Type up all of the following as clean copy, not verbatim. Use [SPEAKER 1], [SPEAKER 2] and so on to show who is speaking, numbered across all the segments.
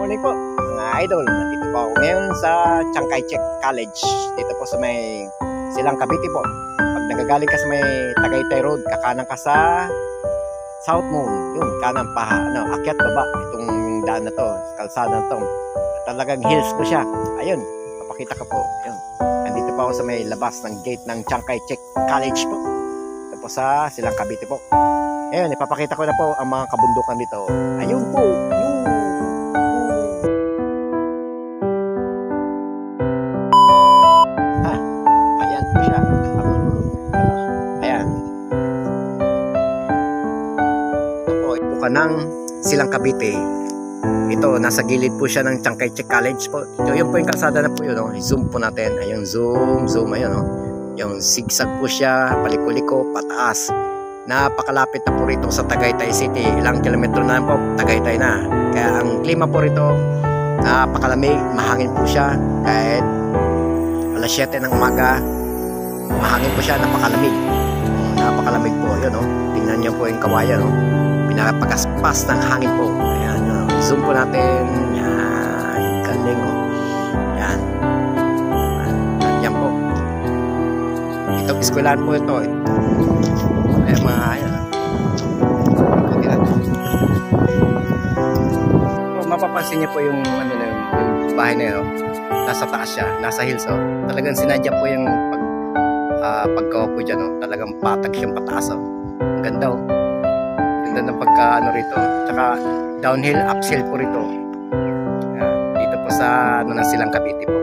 [SPEAKER 1] morning po mga idol. Nandito po ako ngayon sa Chiang Kai-shek College. Dito po sa may Silang Cavite po. Pag nagagaling ka sa may Tagaytay Road, kakanan ka sa South Moon. Yun, kanan pa, akyat baba. Itong daan na to, kalsada na to. Talagang hills po siya. Ayun, papakita ko po. Ayun. Nandito po ako sa may labas ng gate ng Chiang Kai-shek College po. Ito po sa Silang Cavite po. Ayun, ipapakita ko na po ang mga kabundukan dito. Ayun po. Ayan po siya. Ayan. Ito po, ito ka ng Silang Cavite. Ito, nasa gilid po siya ng Chiang Kai-shek College po. Ito, yun po yung kalsada na po yun. Zoom po natin. Ayun, zoom. Ayun, yung zigzag po siya, paliko-liko, pataas. Napakalapit na po rito sa Tagaytay City. Ilang kilometro na po, Tagaytay na. Kaya ang klima po rito, napakalamig, mahangin po siya. Kahit alas 7 ng umaga, mahangin po siya, napakalamig. Napakalamig po, yun tingnan niyo po yung kawayan, pinapagaspas ng hangin po. Ayan, zoom po natin. Yan, galing yan. Yan po. Ito, eskwelahan po ito. Ayan mga ayan. Mapapansin niyo po yung yung bahay na yun, nasa taas siya, nasa hills Talagang sinadya po yung paggawa po dyan Talagang patag siyang pataas Ang ganda Ganda ng pagka rito. Tsaka downhill, uphill po rito. Dito po sa ng Silang Cavite po.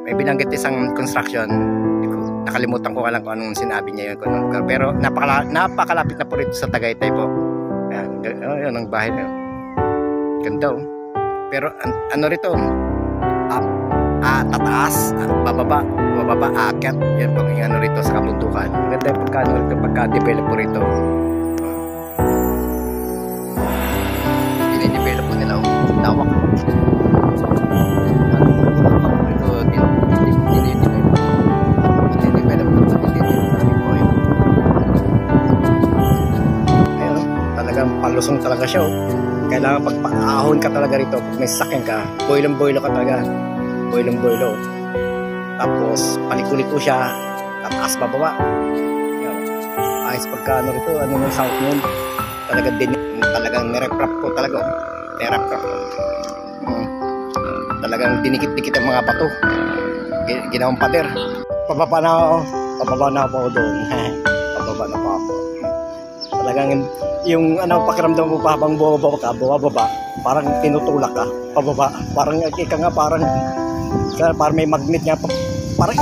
[SPEAKER 1] May binanggit isang construction. Nakalimutan ko lang kung anong sinabi niya yun. Pero napakalapit na po rito sa Tagaytay po. Ayan ang bahay na yun. Ganda Pero ano rito, tataas, bababa, aakyat. Yan po yung rito sa kabundukan. Ganda yung pagka-develop po rito. Dinidevelop po nila lawak. Palusong talaga siya Kailangan pagpaahon ka talaga rito. Pag may sasakyan ka, boilong-boilo ka talaga. Boilong-boilo. Tapos paliko-liko siya, tataas bababa. Ayos pagka rito, ng South Moon. Talagang nireprap po talaga. Nireprap po. Talagang dinikit-dikit ang mga bato. Ginawang pader. Pababa na ako doon. Pababa na pa ako. Talagang yung pakiramdam mo pa habang bumababa, parang tinutulak ka pababa, parang ika nga parang may magnet niya, parang